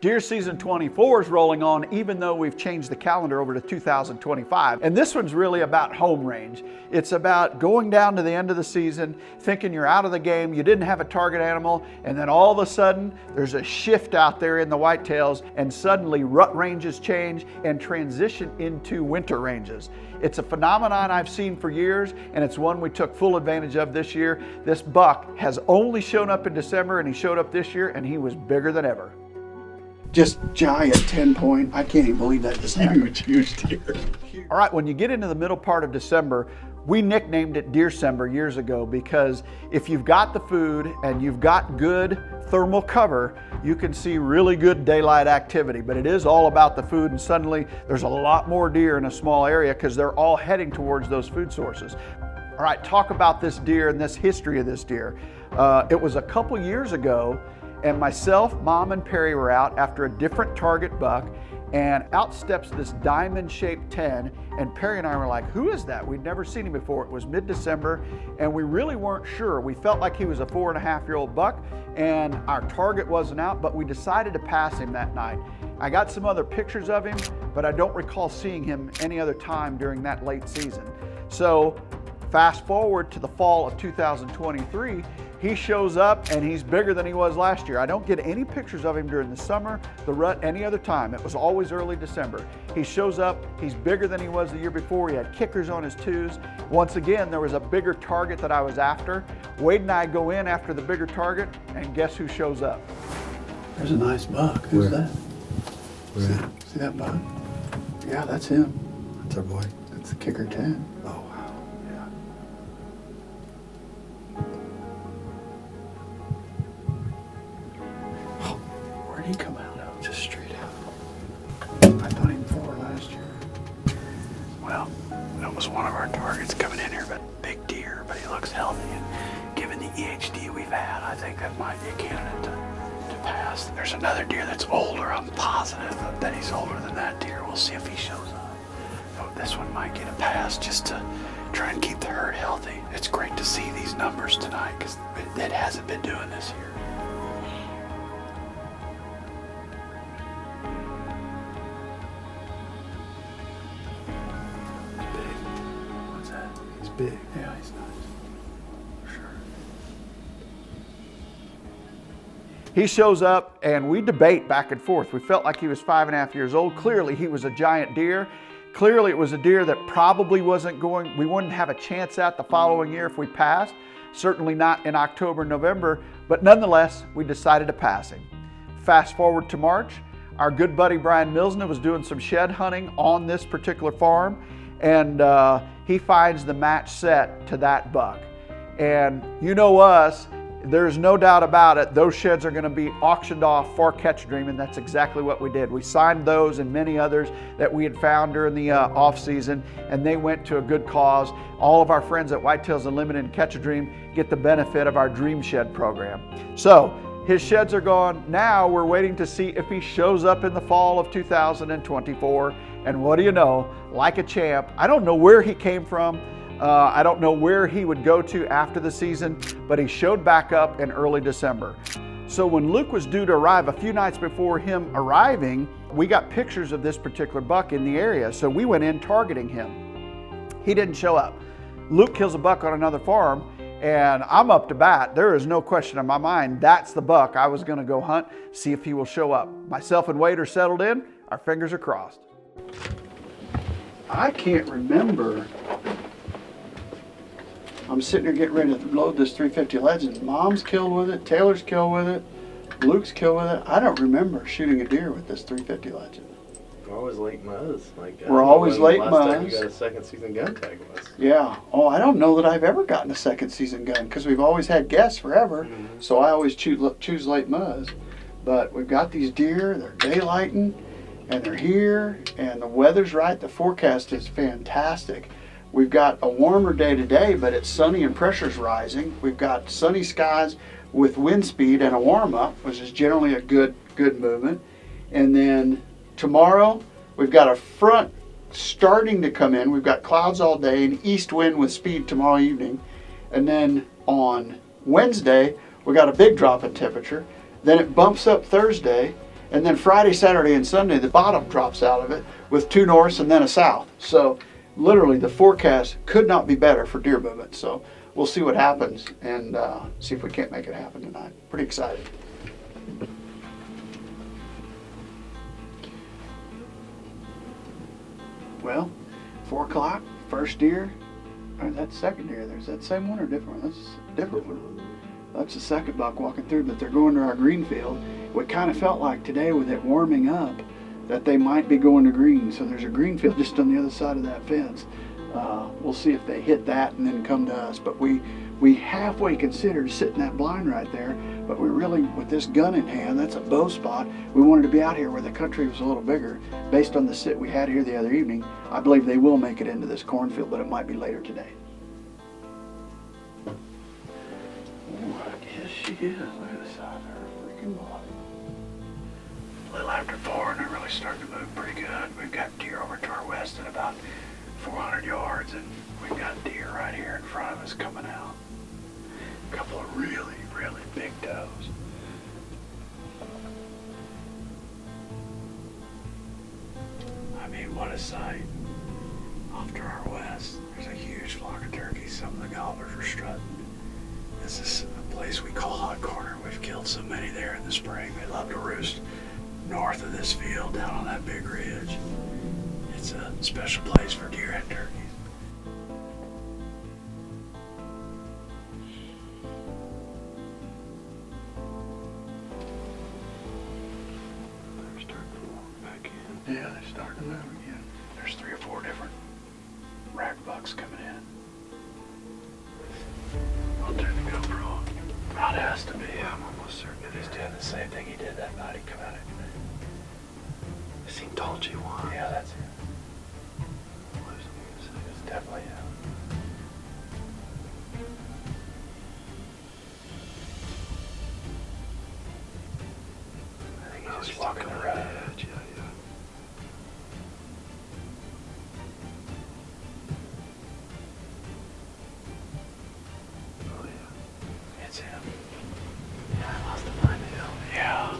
Deer season 24 is rolling on, even though we've changed the calendar over to 2025. And this one's really about home range. It's about going down to the end of the season, thinking you're out of the game, you didn't have a target animal, and then all of a sudden there's a shift out there in the whitetails, and suddenly rut ranges change and transition into winter ranges. It's a phenomenon I've seen for years, and it's one we took full advantage of this year. This buck has only shown up in December, and he showed up this year, and he was bigger than ever. Just giant 10-point. I can't even believe that. This huge deer. All right, when you get into the middle part of December, we nicknamed it Deercember years ago because if you've got the food and you've got good thermal cover, you can see really good daylight activity. But it is all about the food, and suddenly there's a lot more deer in a small area because they're all heading towards those food sources. All right, talk about this deer and this history of this deer. It was a couple years ago, and myself, Mom, and Perry were out after a different target buck, and out steps this diamond-shaped 10, and Perry and I were like, who is that? We'd never seen him before. It was mid-December, and we really weren't sure. We felt like he was a 4.5-year-old buck, and our target wasn't out, but we decided to pass him that night. I got some other pictures of him, but I don't recall seeing him any other time during that late season. So fast forward to the fall of 2023, he shows up and he's bigger than he was last year. I don't get any pictures of him during the summer, the rut, any other time. It was always early December. He shows up, he's bigger than he was the year before. He had kickers on his twos. Once again, there was a bigger target that I was after. Wade and I go in after the bigger target, and guess who shows up? There's a nice buck. Who's that? See that buck? Yeah, that's him. That's our boy. That's the kicker 10. Oh, wow. Yeah. Oh, where'd he come out of? Just straight out. I put him 4 last year. Well, that was one of our targets coming in here, but big deer, but he looks healthy. And given the EHD we've had, I think that might be a candidate to pass. There's another deer that's older. I'm positive that he's older than that deer. We'll see if he shows up. But this one might get a pass just to try and keep the herd healthy. It's great to see these numbers tonight because it hasn't been doing this year. What's that? He's big. Yeah, he's nice. For sure. He shows up and we debate back and forth. We felt like he was 5.5 years old. Clearly he was a giant deer. Clearly it was a deer that probably we wouldn't have a chance at the following year if we passed. Certainly not in October, November, but nonetheless, we decided to pass him. Fast forward to March, our good buddy Brian Milsner was doing some shed hunting on this particular farm, and he finds the match set to that buck. And you know us, there's no doubt about it, those sheds are going to be auctioned off for Catch Dream, and that's exactly what we did. We signed those and many others that we had found during the off season, and they went to a good cause. All of our friends at Whitetails Unlimited and Catch a Dream get the benefit of our Dream Shed program. So his sheds are gone. Now we're waiting to see if he shows up in the fall of 2024. And what do you know, like a champ, I don't know where he came from. I don't know where he would go to after the season, but he showed back up in early December. So when Luke was due to arrive a few nights before him arriving, we got pictures of this particular buck in the area. So we went in targeting him. He didn't show up. Luke kills a buck on another farm, and I'm up to bat. There is no question in my mind, that's the buck I was gonna go hunt, see if he will show up. Myself and Wade are settled in, our fingers are crossed. I can't remember. I'm sitting here getting ready to load this 350 Legend. Mom's killed with it, Taylor's killed with it, Luke's killed with it. I don't remember shooting a deer with this 350 Legend. We're always late muzz. We're always late last muzz. time you got a second season gun tag was. Yeah. Oh, I don't know that I've ever gotten a second season gun because we've always had guests forever. Mm-hmm. So I always choose late muzz. But we've got these deer, they're daylighting, and they're here, and the weather's right. The forecast is fantastic. We've got a warmer day today, but it's sunny and pressure's rising. We've got sunny skies with wind speed and a warm up, which is generally a good movement. And then tomorrow, we've got a front starting to come in. We've got clouds all day and east wind with speed tomorrow evening. And then on Wednesday, we got a big drop in temperature. Then it bumps up Thursday, And then Friday, Saturday, and Sunday, the bottom drops out of it with 2 norths and then a south. So literally the forecast could not be better for deer movement. So we'll see what happens and see if we can't make it happen tonight. Pretty excited. Well, 4 o'clock, first deer, or that second deer. There's that same one or different one? That's a different one. That's the second buck walking through, but they're going to our green field. We kind of felt like today with it warming up that they might be going to green. So there's a green field just on the other side of that fence. We'll see if they hit that and then come to us. But we halfway considered sitting that blind right there, but we really, with this gun in hand, that's a bow spot. We wanted to be out here where the country was a little bigger. Based on the sit we had here the other evening, I believe they will make it into this cornfield, but it might be later today. Yes, she is. Look at the size of her freaking body. A little after 4, and they're really starting to move pretty good. We've got deer over to our west at about 400 yards, and we've got deer right here in front of us coming out. A couple of really, really big does. I mean, what a sight. Off to our west, there's a huge flock of turkeys. Some of the gobblers are strutting. This is a place we call Hot Corner. We've killed so many there in the spring. They love to roost north of this field, down on that big ridge. It's a special place for deer and turkeys. They're starting to walk back in. Yeah, they're starting to move again. There's 3 or 4 different rack bucks coming in. I'll turn the GoPro on. It has to be. Yeah, I'm almost certain he's doing the same thing he did that night he come out of it. I seen tall G1. Yeah, that's it. It's definitely him. I think he's just walking the road. Yeah. Oh yeah. It's him. Yeah, I lost the blind hill. Yeah.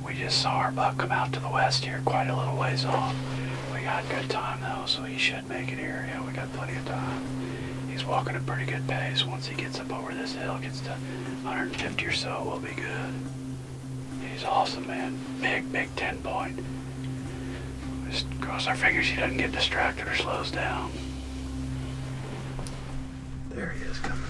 We just saw our buck come out to the west here quite a little ways off. We got good time though, so he should make it here. Yeah, we got plenty of time. He's walking at pretty good pace. Once he gets up over this hill, gets to 150 or so, we'll be good. He's awesome, man. Big 10 point. Just cross our fingers he doesn't get distracted or slows down. There he is coming.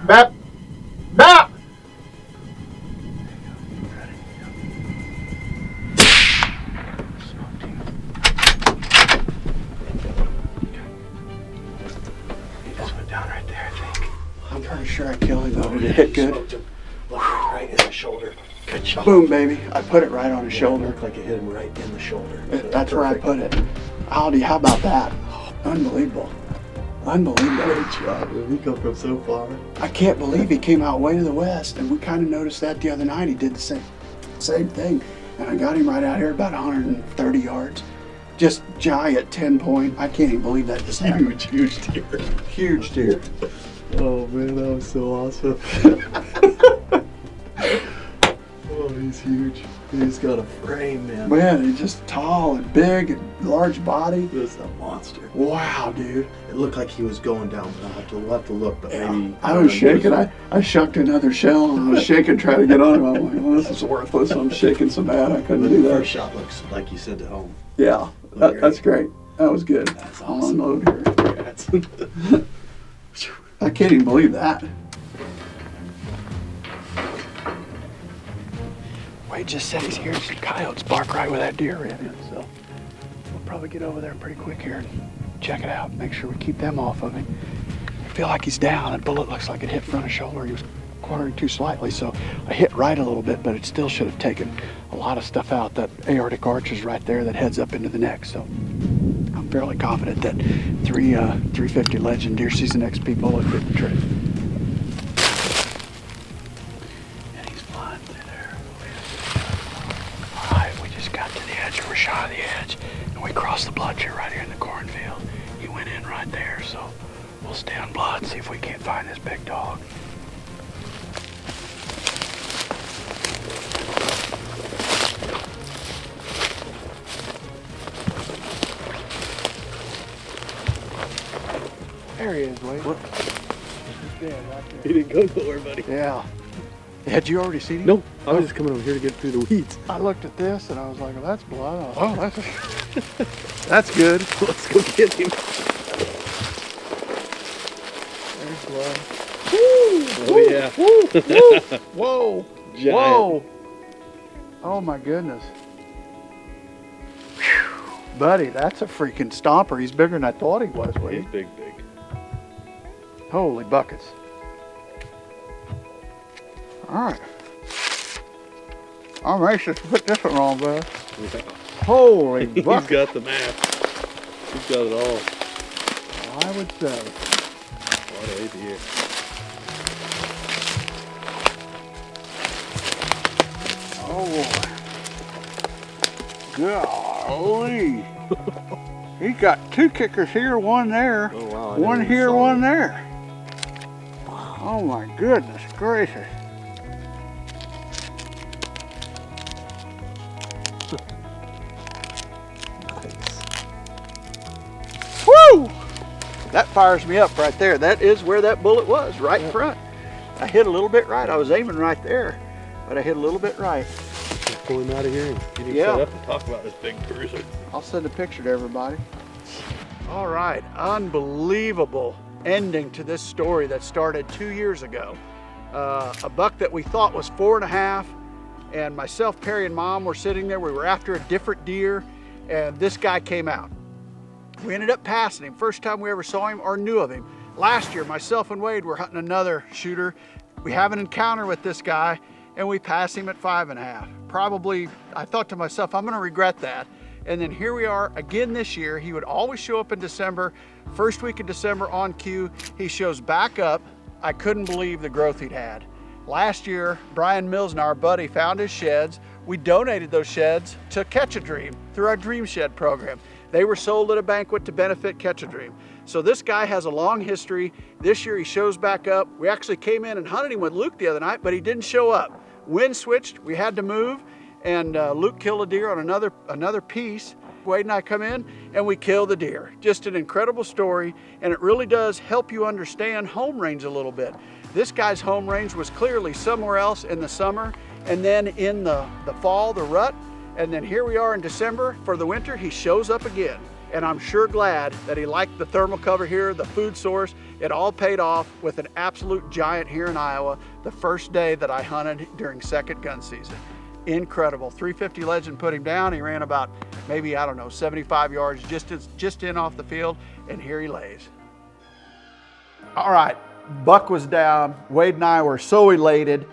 Bap! Bap! He just went down right there, I think. I'm pretty sure I killed him though. Did it hit good? Smoked him. Right in the shoulder. Good shot. Boom, baby. I put it right on his shoulder. Looked like it hit him right in the shoulder. That's where I put it. Aldi, how about that? Unbelievable. Unbelievable. Great job, dude. He come from so far. I can't believe he came out way to the west, and we kind of noticed that the other night. He did the same thing, and I got him right out here about 130 yards. Just giant 10 point. I can't even believe that just happened. Huge deer. Huge deer. Oh man, that was so awesome. Oh, he's huge. He's got a frame, man. Man, he's just tall and big and large body. This is a monster. Wow, dude. It looked like he was going down, but we'll have to look, but maybe. I was shaking. I shucked another shell and I was shaking trying to get on him. I'm like, well, this is worthless. I'm shaking so bad I couldn't do The that. first shot looks like you said to home. Yeah, that's great. That was good. That's I'll awesome. unload here. Congrats. I can't even believe that. Wade just said he's hearing some coyotes bark right where that deer ran in, so we'll probably get over there pretty quick here and check it out. Make sure we keep them off of him. I feel like he's down. That bullet looks like it hit front of shoulder. He was quartering too slightly, so I hit right a little bit, but it still should have taken a lot of stuff out. That aortic arch is right there that heads up into the neck, so I'm fairly confident that 350 Legend Deer Season XP bullet did the trick. And he's flying through there. All right, we just got to the edge, or we're shy of the edge, and we crossed the blood tree right here in the cornfield. He went in right there, so we'll stay on blood, see if we can't find this big dog. There he is, Wade. What? He's dead right there. He didn't go nowhere, buddy. Yeah. Had you already seen him? No, I was just coming over here to get through the weeds. I looked at this and I was like, well, that's blood. Oh, that's good. Let's go get him. There's blood. Oh, yeah. Whoa. Giant. Whoa. Oh my goodness. Whew. Buddy, that's a freaking stomper. He's bigger than I thought he was, He's Wade. big. Holy buckets. All right. I'm anxious to put this one on, bud. Yeah. Holy He's buckets. got the map. He's got it all. I would say. What a deer. Oh boy. Golly. He's got two kickers here, one there. Oh, wow. I One never even here, saw one that. there. Oh my goodness gracious. Woo! That fires me up right there. That is where that bullet was, right in front. I hit a little bit right. I was aiming right there, but I hit a little bit right. Let's pull him out of here and get him Yeah. set up and talk about this big cruiser. I'll send a picture to everybody. All right, unbelievable ending to this story that started 2 years ago. A buck that we thought was 4.5, and myself, Perry, and Mom were sitting there. We were after a different deer, and this guy came out. We ended up passing him. First time we ever saw him or knew of him. Last year, myself and Wade were hunting another shooter. We have an encounter with this guy, and we pass him at 5.5. Probably, I thought to myself, I'm gonna regret that. And then here we are again this year. He would always show up in December, first week of December on cue. He shows back up. I couldn't believe the growth he'd had. Last year, Brian Mills and our buddy found his sheds. We donated those sheds to Catch a Dream through our Dream Shed program. They were sold at a banquet to benefit Catch a Dream. So this guy has a long history. This year he shows back up. We actually came in and hunted him with Luke the other night, but he didn't show up. Wind switched, we had to move, and Luke killed a deer on another piece. Wade and I come in and we kill the deer. Just an incredible story, and it really does help you understand home range a little bit. This guy's home range was clearly somewhere else in the summer, and then in the fall, the rut, and then here we are in December for the winter. He shows up again, and I'm sure glad that he liked the thermal cover here, the food source. It all paid off with an absolute giant here in Iowa the first day that I hunted during second gun season. Incredible. 350 Legend put him down. He ran about maybe, I don't know, 75 yards just in off the field, and here he lays. All right, buck was down. Wade and I were so elated.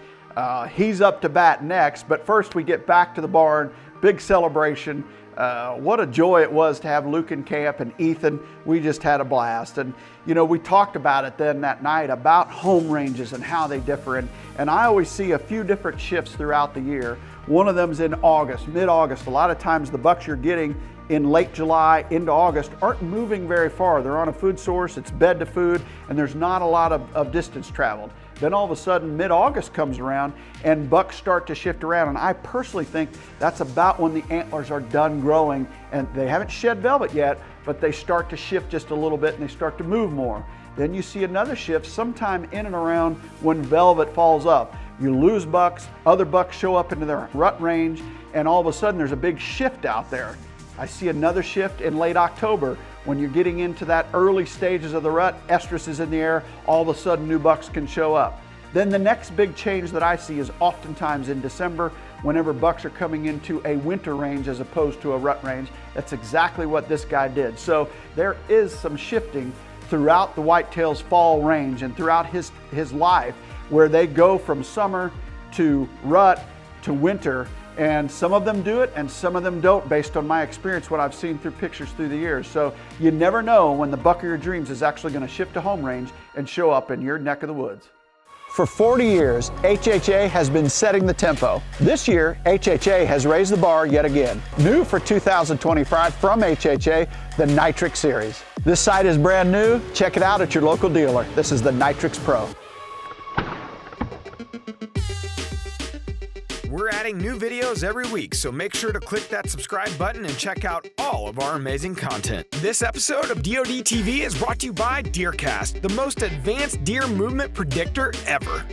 He's up to bat next, but first we get back to the barn. Big celebration. What a joy it was to have Luke in camp and Ethan. We just had a blast. And you know, we talked about it then that night about home ranges and how they differ. And I always see a few different shifts throughout the year. One of them's in August, mid-August. A lot of times the bucks you're getting in late July into August aren't moving very far. They're on a food source, it's bed to food, and there's not a lot of distance traveled. Then all of a sudden mid-August comes around and bucks start to shift around. And I personally think that's about when the antlers are done growing, and they haven't shed velvet yet, but they start to shift just a little bit and they start to move more. Then you see another shift sometime in and around when velvet falls up. You lose bucks, other bucks show up into their rut range, and all of a sudden there's a big shift out there. I see another shift in late October when you're getting into that early stages of the rut, estrus is in the air, all of a sudden new bucks can show up. Then the next big change that I see is oftentimes in December, whenever bucks are coming into a winter range as opposed to a rut range. That's exactly what this guy did. So there is some shifting throughout the whitetail's fall range and throughout his life, where they go from summer to rut to winter, and some of them do it and some of them don't, based on my experience, what I've seen through pictures through the years. So you never know when the buck of your dreams is actually going to shift to home range and show up in your neck of the woods. For 40 years, HHA has been setting the tempo. This year, HHA has raised the bar yet again. New for 2025 from HHA, the Nitrix Series. This sight is brand new. Check it out at your local dealer. This is the Nitrix Pro. We're adding new videos every week, so make sure to click that subscribe button and check out all of our amazing content. This episode of DoD TV is brought to you by DeerCast, the most advanced deer movement predictor ever.